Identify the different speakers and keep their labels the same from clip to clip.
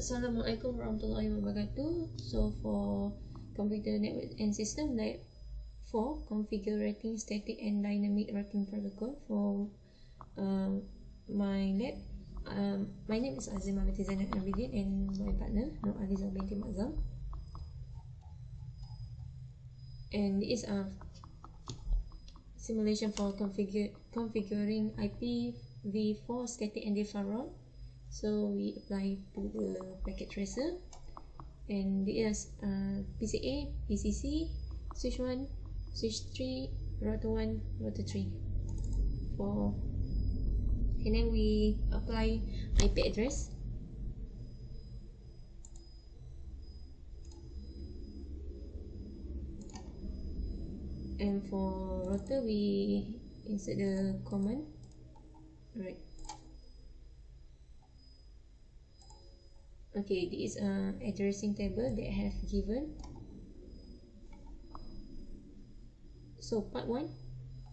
Speaker 1: Assalamualaikum warahmatullahi wabarakatuh. So for computer network and system lab 4, configure routing static and dynamic routing protocol for my lab. My name is AZIMAH binti ZAINAL ABIDIN and my partner ALIZA binti and it is a simulation for configuring IPv4 static and default. So we apply to the packet tracer, and it is PCA, PCC, switch 1, switch 3, router 1, router 3 for, and then we apply IP address. And for router we insert the command, right? Okay, this is an addressing table that I have given. So part 1,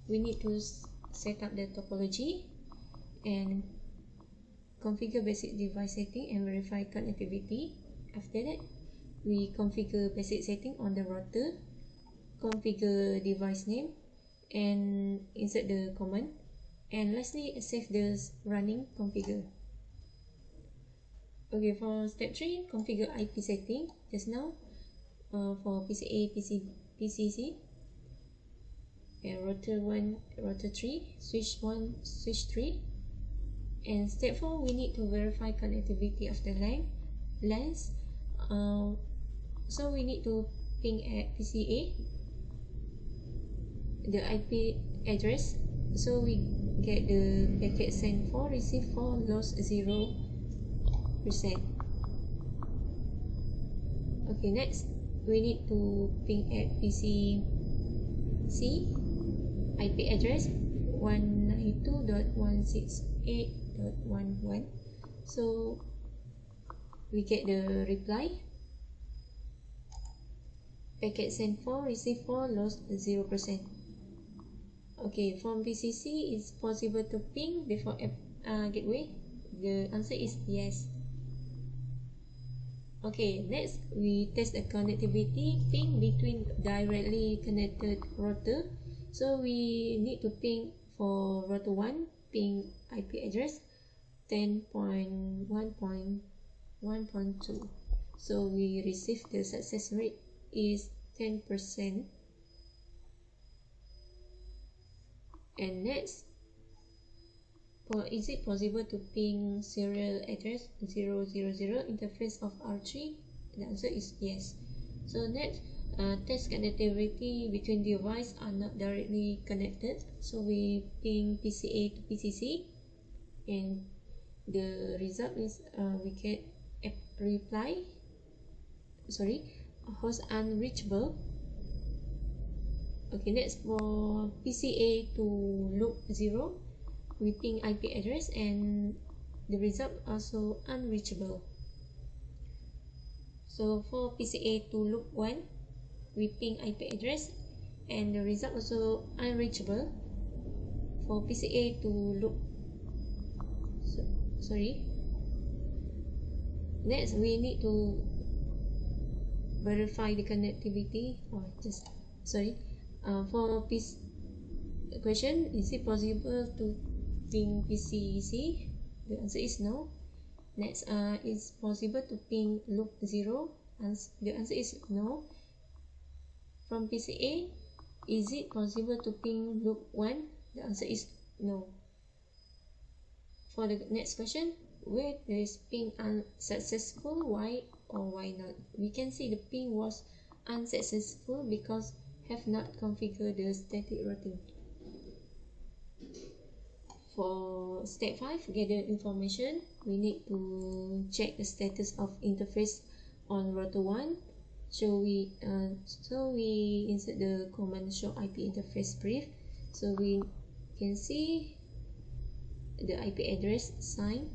Speaker 1: we need to set up the topology and configure basic device setting and verify connectivity. After that, we configure basic setting on the router, configure device name and insert the command, and lastly save the running configure. Okay, for step 3, configure IP setting just now for PCA, PCC, and router 1, router 3, switch 1, switch 3. And step 4, we need to verify connectivity of the LANs. So we need to ping at PCA the IP address. So we get the packet send 4, receive 4, loss 0%. Okay, next we need to ping at PCC IP address 192.168.11. so we get the reply, packet send 4, receive 4, loss 0%. Okay, from PCC is possible to ping before gateway. The answer is yes. Okay, next we test the connectivity ping between directly connected router. So we need to ping for router 1, ping IP address 10.1.1.2. So we receive the success rate is 10%. And next, is it possible to ping serial address 000 interface of R3? The answer is yes. So next, test connectivity between devices are not directly connected. So we ping PCA to PCC, and the result is we get a reply. Host unreachable. Okay, next for PCA to loop 0. We ping IP address and the result also unreachable. So for PCA to loop 1, we ping IP address and the result also unreachable. For PCA to loop next we need to verify the connectivity, for this question, is it possible to ping PCC? The answer is no. Next, is possible to ping loop 0? The answer is no. From PCA, is it possible to ping loop 1? The answer is no. For the next question, where is ping unsuccessful? Why or why not? We can see the ping was unsuccessful because have not configured the static routing. For step 5, gather information. We need to check the status of interface on router 1. So we insert the command show IP interface brief. So we can see the IP address sign,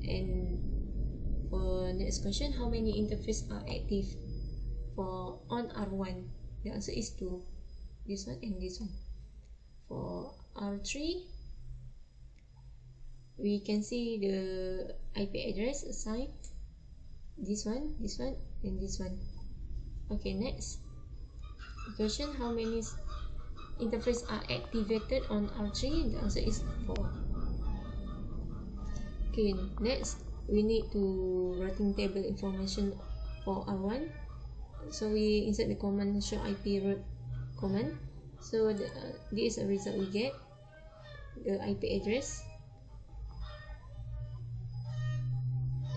Speaker 1: and for next question, how many interfaces are active for on R1? The answer is 2. This one and this one. For R3, we can see the IP address assigned, this one, and this one. Okay, next question, how many interfaces are activated on R3? The answer is 4. Okay, next we need to routing table information for R1. So we insert the command show IP route command. So this is a result we get, the IP address.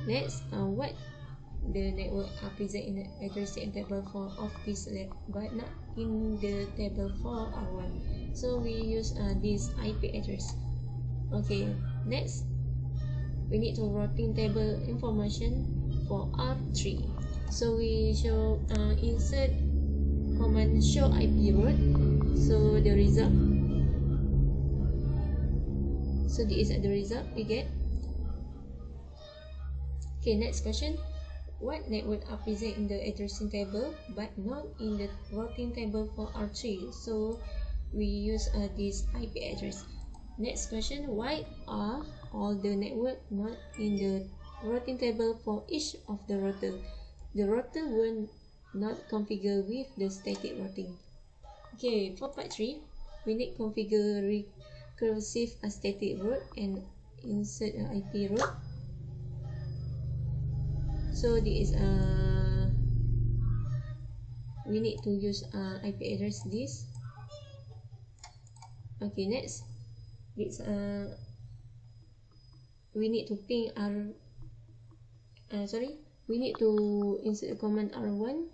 Speaker 1: Next, what the network are present in the address in table 4 of this lab, but not in the table for R1. So we use this IP address. Okay, next we need to routing table information for R3. So we show insert command show IP route. So the result. So this is the result we get. Okay, next question. What network are present in the addressing table but not in the routing table for R3? So we use this IP address. Next question. Why are all the network not in the routing table for each of the router? The router will not configure with the static routing. Okay, for part 3, we need configure recursive static route and insert an IP route. So this is we need to use IP address this. Okay, next this we need to ping we need to insert a command R1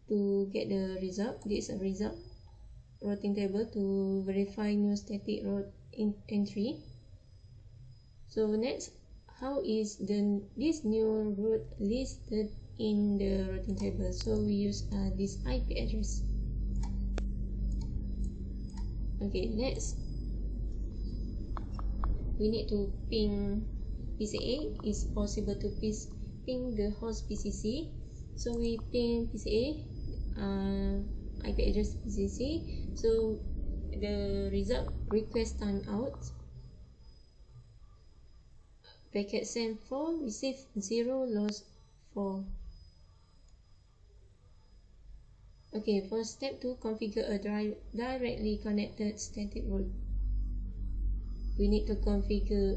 Speaker 1: to get the result. This is a result routing table to verify new static route entry. So next, how is this new route listed in the routing table? So we use this IP address. Okay, next we need to ping PCA. It's possible to ping the host PCC. So we ping PCA IP address PCC. So the result request timeout. Packet send 4, receive 0, lost 4. Okay, for step 2, configure a directly connected static route. We need to configure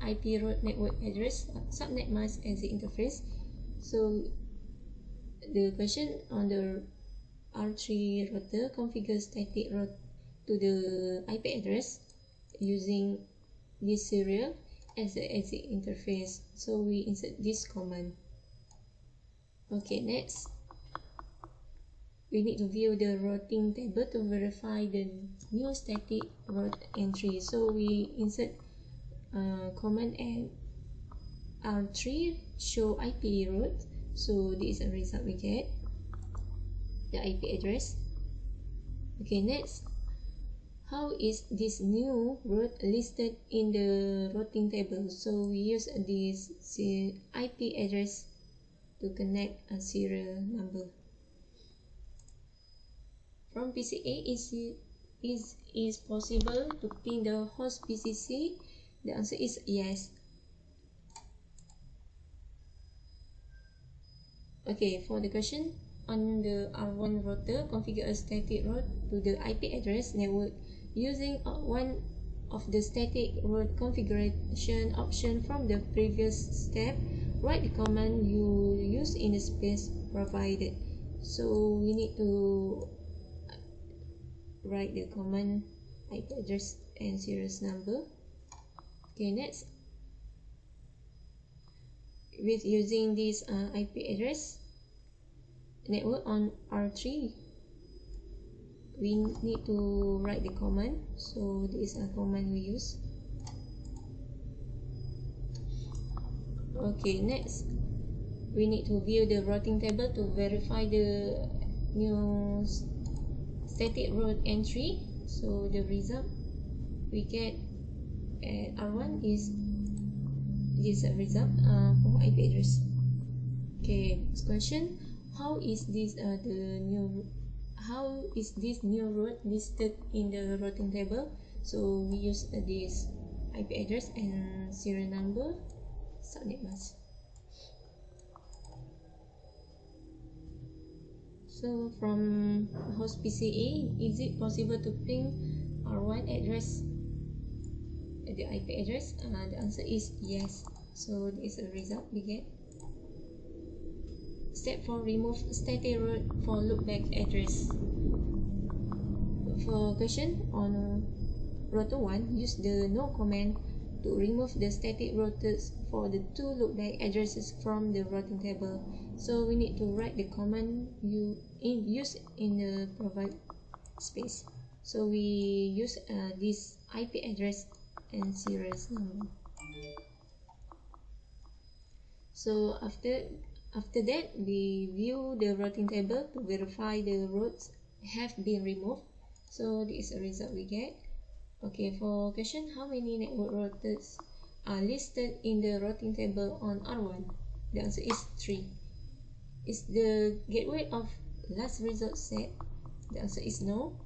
Speaker 1: IP route network address, subnet mask exit interface. So the question on the R3 router, configure static route to the IP address using this serial as the exit interface. So we insert this command. Okay, next we need to view the routing table to verify the new static route entry. So we insert command and R3 show IP route. So this is a result we get, the IP address. Okay, next, how is this new route listed in the routing table? So we use this IP address to connect a serial number. From PCA, is possible to ping the host PCC? The answer is yes. Okay, for the question on the R1 router, configure a static route to the IP address network using one of the static route configuration option from the previous step. Write the command you use in the space provided. So we need to write the command IP address and serial number. Okay, next, with using this IP address network on R3, we need to write the command. So this is a command we use. Okay, next we need to view the routing table to verify the new static route entry. So the result we get at R1 is this result for IP address. Okay, next question, how is this the new how is this new route listed in the routing table? So we use this IP address and serial number, subnet mask. So from host PCA, is it possible to ping R1 address, the IP address? The answer is yes. So this is a result we get. Step 4, remove static route for loopback address. For question on router 1, use the no command to remove the static routers for the 2 loopback addresses from the routing table. So we need to write the command use in the provide space. So we use this IP address and serial number. So after that, we view the routing table to verify the routes have been removed. So this is a result we get. Okay, for question, how many network routers are listed in the routing table on R1? The answer is 3. Is the gateway of last resort set? The answer is no.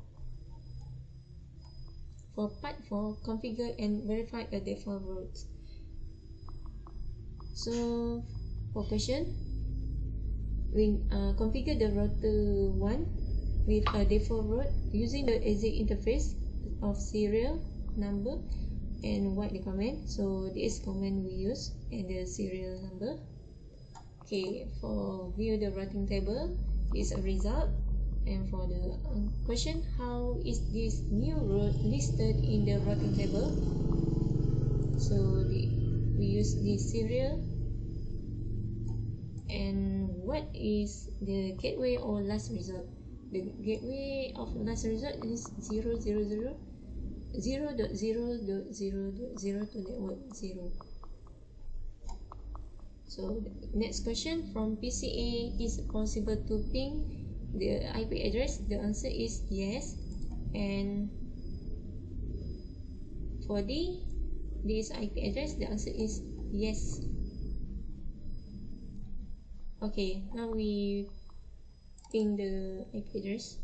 Speaker 1: For part 4, configure and verify a default route. So for question, we configure the router 1 with a default route using the exit interface of serial number and write the command. So this command we use and the serial number. Okay, for view the routing table, this is a result. And for the question, how is this new route listed in the routing table? So we use this serial. And what is the gateway or last result? The gateway of last result is 0.0.0.0.0.0 to network 0. So the next question, from PCA, is it possible to ping the IP address? The answer is yes. And for D, this IP address, the answer is yes. Okay, now we ping the IP address.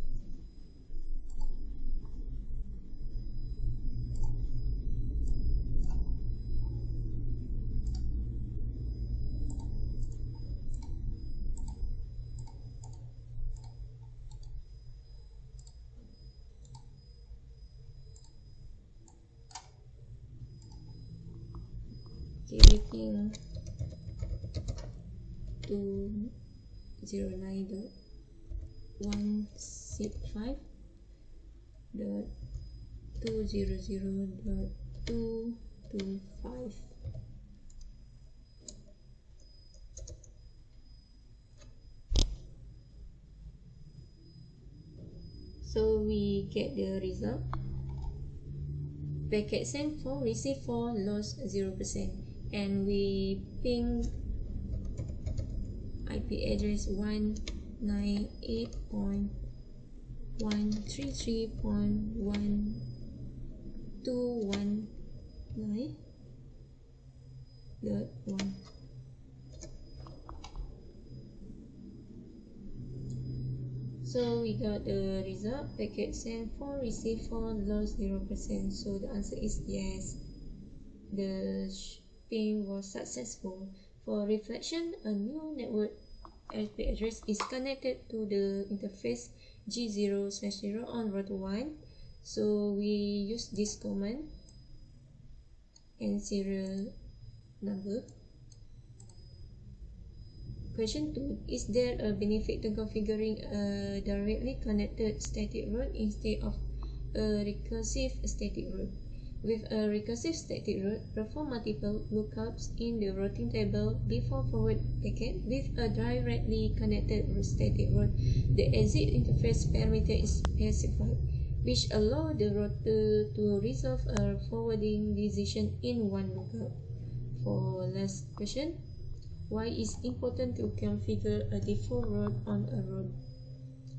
Speaker 1: Okay, we ping 209.165.200.225. So we get the result. Packet sent 4, receive 4, lost 0%. And we ping IP address 198.133.1219.1. So we got the result. Packet sent 4, receive 4, lost 0%. So the answer is yes. The ping was successful. For reflection, a new network IP address is connected to the interface G0/0 on router 1. So we use this command and serial number. Question 2. Is there a benefit to configuring a directly connected static route instead of a recursive static route? With a recursive static route, perform multiple lookups in the routing table before forward packet. With a directly connected static route, the exit interface parameter is specified, which allows the router to resolve a forwarding decision in one lookup. For last question, why is important to configure a default route on a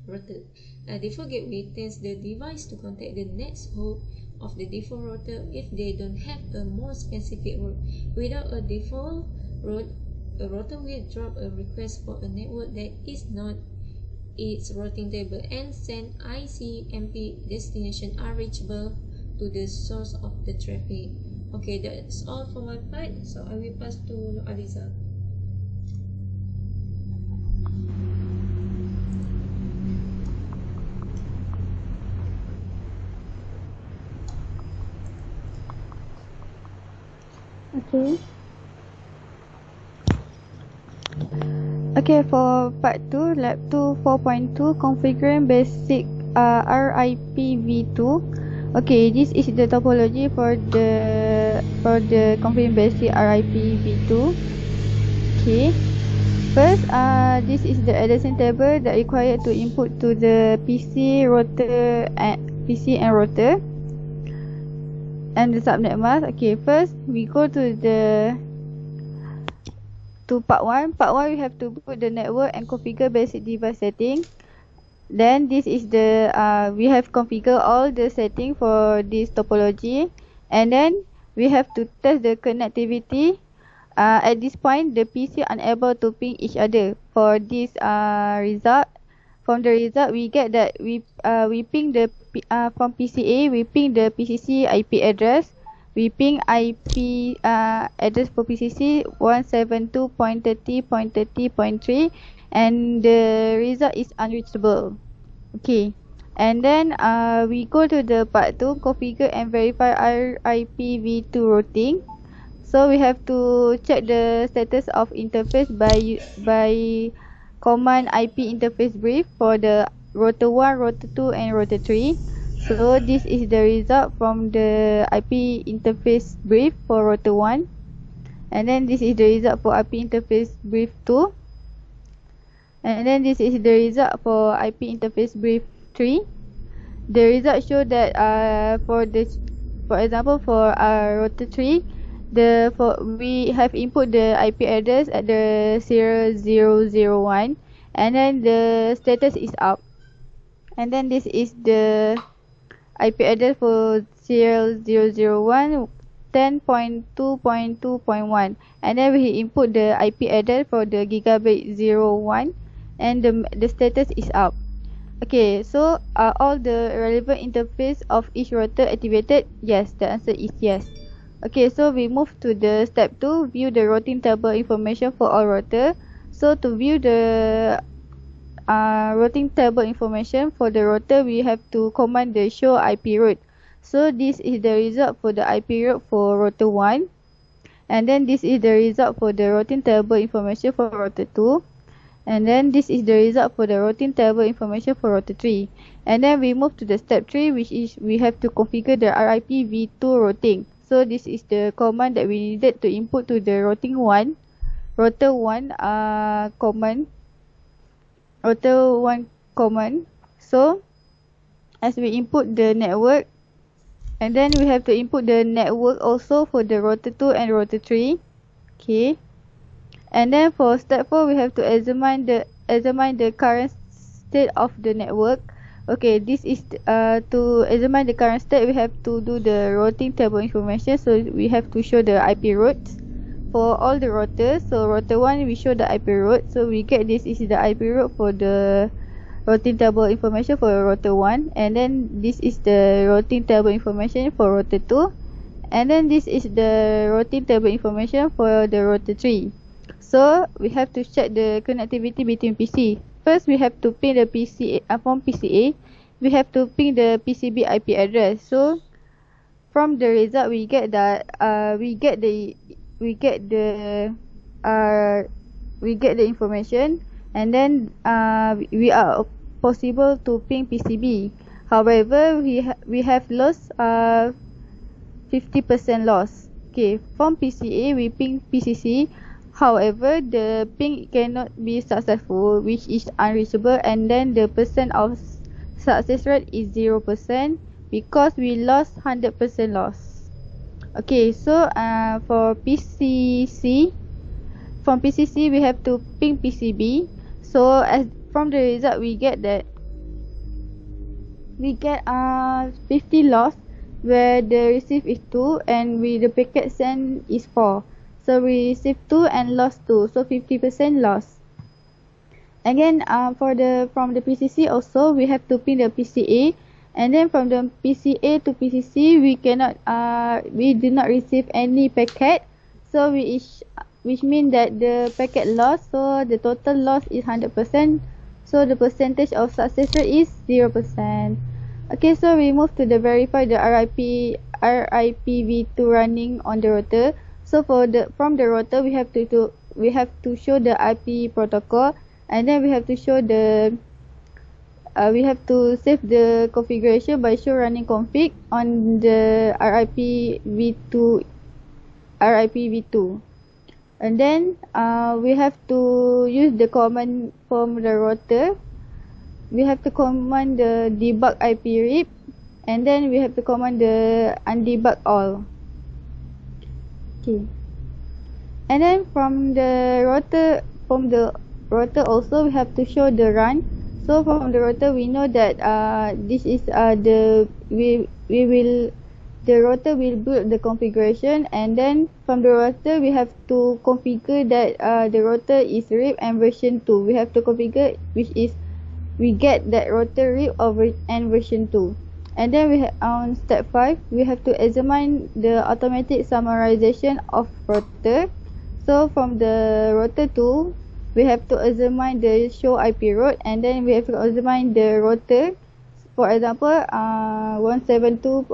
Speaker 1: router? A default gateway tells the device to contact the next hop of the default router if they don't have a more specific route. Without a default route, a router will drop a request for a network that is not its routing table and send ICMP destination are reachable to the source of the traffic. Okay, that's all for my part. So I will pass to ALIZA.
Speaker 2: Okay. Okay, for part 2, lab 2 4.2, configuring basic RIPv2. Okay, this is the topology for the configuring basic RIPv2. Okay. First, this is the addressing table that required to input to the PC and router and the subnet mask. Okay, first we go to part 1. Part 1, we have to put the network and configure basic device setting. Then this is the we have configured all the setting for this topology, and then we have to test the connectivity. At this point, the PC unable to ping each other. For this result, from the result we get that we ping the from PCA, we ping the PCC IP address. We ping IP address for PCC 172.30.30.3, and the result is unreachable. Okay, and then we go to the part 2, configure and verify IPv2 routing. So we have to check the status of interface by command IP interface brief for the router 1, router 2 and router 3. So this is the result from the IP interface brief for router 1, and then this is the result for IP interface brief 2, and then this is the result for IP interface brief 3. The result show that for example for router 3, we have input the IP address at the 0001, and then the status is up, and then this is the IP address for 0001 10.2.2.1, and then we input the IP address for the gigabit 01, and the status is up. Okay, so are all the relevant interface of each router activated? Yes, the answer is yes. Okay, so we move to the step 2, view the routing table information for all router. So to view the routing table information for the router, we have to command the show IP route. So this is the result for the IP route for router 1, and then this is the result for the routing table information for router 2, and then this is the result for the routing table information for router 3. And then we move to the step 3, which is we have to configure the RIPv2 routing. So this is the command that we needed to input to the router 1 command. So as we input the network, and then we have to input the network also for the router 2 and router 3. Okay, and then for step 4, we have to examine the current state of the network. Okay, this is to examine the current state, we have to do the routing table information. So we have to show the IP routes for all the routers. So router 1, we show the IP route. So we get this is the IP route for the routing table information for router 1, and then this is the routing table information for router 2, and then this is the routing table information for the router 3. So we have to check the connectivity between PC. First, we have to ping the PCA from PCA. We have to ping the PCB IP address. So from the result, we get that we get the information, and then we are possible to ping PCB. However, we have lost 50% loss. Okay, from PCA we ping PCC. However, the ping cannot be successful, which is unreachable, and then the percent of success rate is 0% because we lost 100% loss. Okay, so for PCC, from PCC we have to ping PCB. So from the result we get 50 loss, where the receive is 2 and the packet send is 4. So we receive 2 and lost 2, so 50% loss. Again, from the PCC also we have to pin the PCA, and then from the PCA to PCC we do not receive any packet, so which mean that the packet loss, so the total loss is 100%, so the percentage of success rate is 0%. Okay, so we move to the verify the RIPv2 running on the router. So from the router we have to show the IP protocol, and then we have to show we have to save the configuration by show running config on the RIPv2, and then we have to use the command from the router. We have to command the debug iprip, and then we have to command the undebug all. Okay, and then from the router also we have to show the run. So from the router we know that this is the router will build the configuration, and then from the router we have to configure that the router is RIP and version 2. We have to configure which is we get that router RIP and version 2. And then on step 5 we have to examine the automatic summarization of router. So from the router 2 we have to examine the show IP route, and then we have to examine the router. For example, 172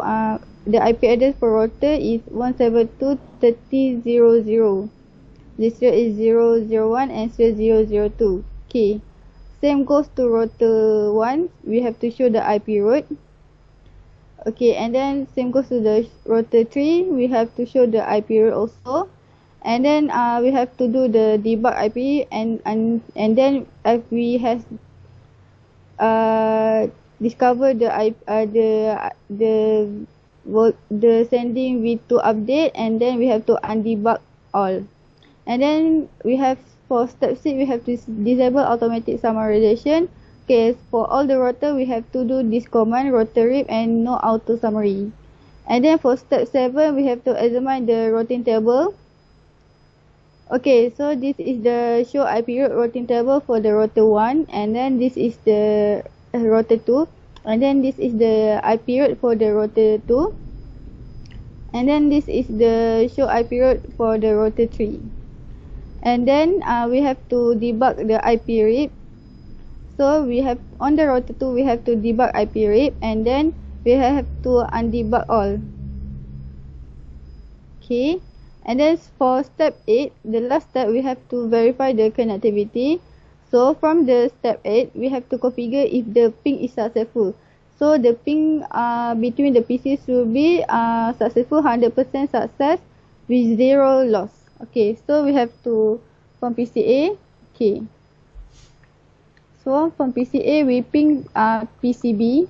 Speaker 2: the IP address for router is 172.30.00. This here is 001 and 002. Okay. Same goes to router 1. We have to show the IP route. Okay, and then same goes to the router 3. We have to show the IP route also. And then we have to do the debug IP, and then if we have discover the sending v2 update, and then we have to undebug all. And then we have for step 6 we have to disable automatic summarization. Okay, for all the router we have to do this command router RIP and no auto summary. And then for step 7 we have to examine the routing table. Okay, so this is the show IP route routing table for the router 1, and then this is the router 2, and then this is the IP route for the router 2, and then this is the show IP route for the router 3. And then we have to debug the IP RIP. So we have on the router 2 we have to debug IP RIP, and then we have to undebug all. Okay, and then for step 8, the last step, we have to verify the connectivity. So from the step 8 we have to configure if the ping is successful. So the ping between the PCs will be successful, 100% success with 0 loss. Okay, so we have to from PCA. Okay, so from PCA we ping PCB.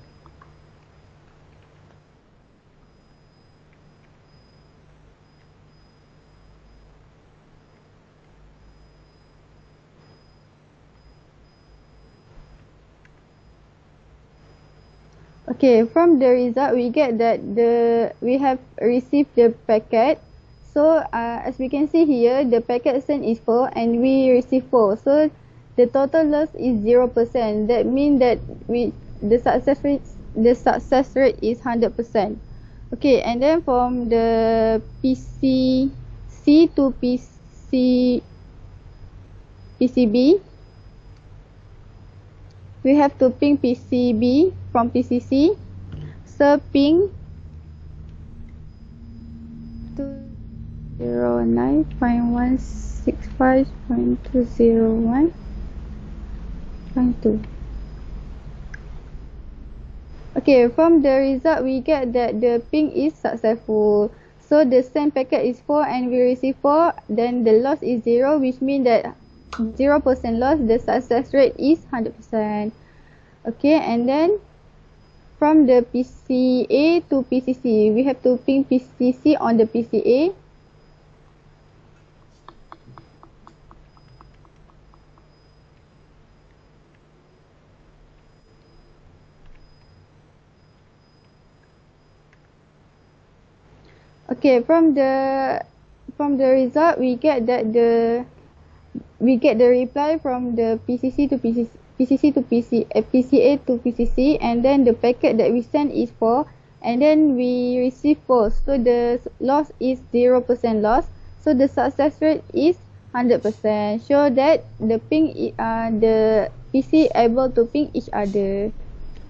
Speaker 2: Okay, from the result we get that we have received the packet. So as we can see here, the packet sent is 4 and we receive 4. So the total loss is 0%. That means that the success rate is 100%. Okay, and then from the PCC to PCB, we have to ping PCB from PCC. So ping 209.165.201.2. Okay, from the result we get that the ping is successful. So the send packet is 4 and we receive 4, then the loss is 0, which means that 0% loss, the success rate is 100%. Okay, and then from the PCA to PCC, we have to ping PCC on the PCA. Okay, from the result we get that we get the reply from the PCC to PCA to PCC, and then the packet that we send is 4, and then we receive false. So the loss is 0% loss. So the success rate is 100%. Show that the the PC able to ping each other.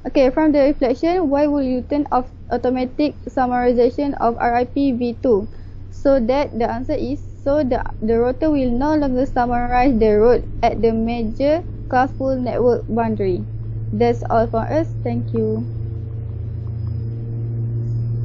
Speaker 2: Okay, from the reflection, why will you turn off automatic summarization of RIP v2? So that the answer is, so the router will no longer summarize the route at the major classful network boundary. That's all for us. Thank you.